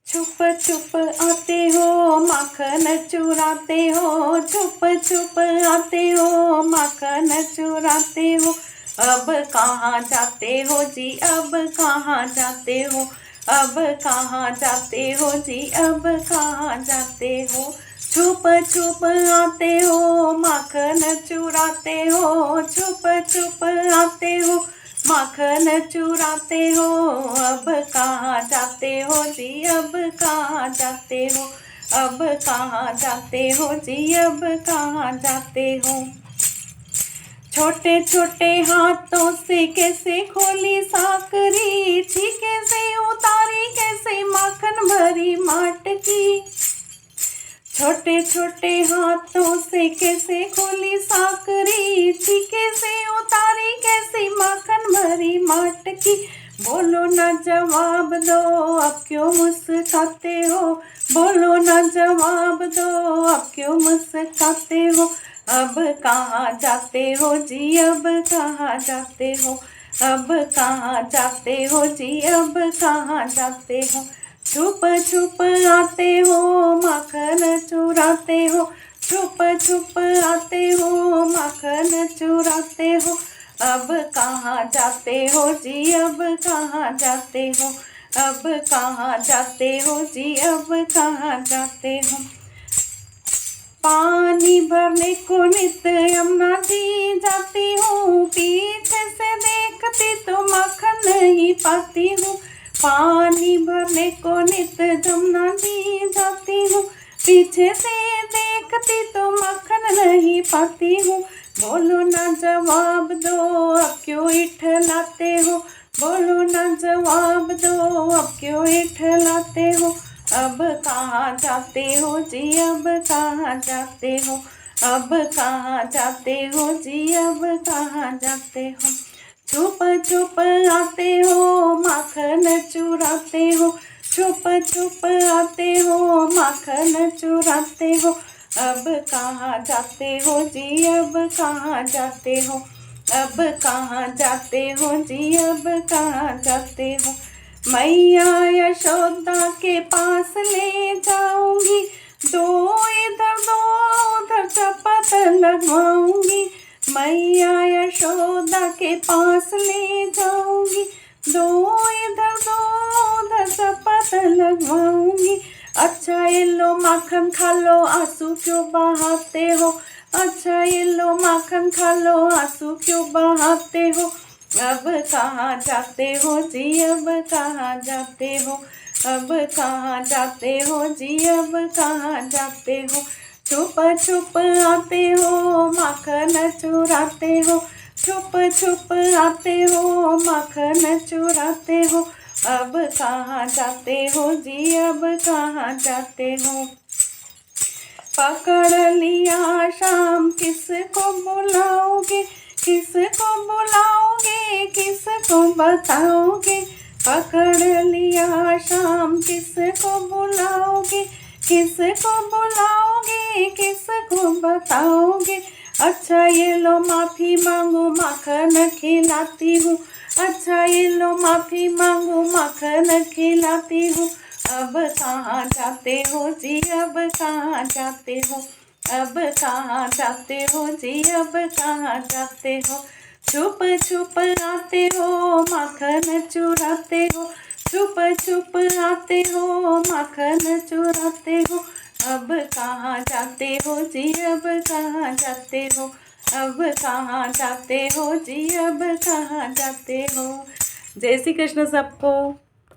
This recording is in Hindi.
छुप छुप आते हो माखन चुराते हो, छुप छुप आते हो माखन चुराते हो। अब कहाँ जाते हो जी, अब कहाँ जाते हो, अब कहाँ जाते हो जी, अब कहाँ जाते हो। छुप छुप आते हो माखन चुराते हो, छुप छुप आते हो माखन चुराते हो। अब कहाँ जाते हो जी, अब कहाँ जाते हो, अब कहाँ जाते हो जी, अब कहाँ जाते हो। छोटे छोटे हाथों से कैसे खोली साकरी, छीके से उतारी कैसे माखन भरी माट की। छोटे छोटे हाथों से कैसे खोली साकरी, छीके से उतारी कैसे माखन भरी माट की। बोलो ना जवाब दो अब क्यों मुस्कुराते हो, बोलो ना जवाब दो अब क्यों मुस्कुराते हो। अब कहाँ जाते हो जी, अब कहाँ जाते हो, अब कहाँ जाते हो जी, अब कहाँ जाते हो। छुप छुप आते हो माखन चुराते हो, छुप छुप आते हो माखन चुराते हो। अब कहाँ जाते हो जी, अब कहाँ जाते हो, अब कहाँ जाते हो जी, अब कहाँ जाते हो। पानी भरने को नित यमुना जी जाती हूँ, पीछे से देखती तो माखन नहीं पाती हूँ। पानी भरने को नित यमुना जी जाती हूँ, पीछे से देखती तो माखन नहीं पाती हूँ। बोलो ना जवाब दो अब क्यों इठलाते हो, बोलो ना जवाब दो अब क्यों इठलाते हो। अब कहाँ जाते हो जी, अब कहाँ जाते हो, अब कहाँ जाते हो जी, अब कहाँ जाते हो। छुप छुप आते हो माखन चुराते हो, छुप छुप आते हो माखन चुराते हो। अब कहाँ जाते हो जी, अब कहाँ जाते हो, अब कहाँ जाते हो जी, अब कहाँ जाते हो। मैया यशोदा के पास ले जाऊंगी, दो इधर दो उधर चपत लगवाऊंगी। मैया यशोदा के पास ले जाऊंगी, दो इधर दो उधर चपत लगवाऊंगी। अच्छा ये लो माखन खा लो, आंसू क्यों बहाते हो, अच्छा ये लो माखन खा लो, आंसू क्यों बहाते हो। अब कहाँ जाते हो जी, अब कहाँ जाते हो, अब कहाँ जाते हो जी, अब कहाँ जाते हो। छुप छुप आते हो माखन चुराते हो, छुप छुप आते हो माखन चुराते हो। अब कहाँ जाते हो जी, अब कहाँ जाते हो। पकड़ लिया शाम किसको बुलाओगे, किसको बुलाओगे, किसको बताओगे। पकड़ लिया शाम किसको बुलाओगे, किसको बुलाओगे, किसको बताओगे। अच्छा ये लो माफ़ी मांगो माखन खिलाती हूँ, अच्छा ये लो माफ़ी मांगो माखन खिलाती हूँ। अब कहाँ जाते हो जी, अब कहाँ जाते हो, अब कहाँ जाते हो जी, अब कहाँ जाते हो। छुप छुप आते हो माखन चुराते हो, छुप छुप आते हो माखन चुराते हो। अब कहाँ जाते हो जी, अब कहाँ जाते हो, अब कहाँ जाते हो जी, अब कहाँ जाते हो। जय श्री कृष्ण सबको।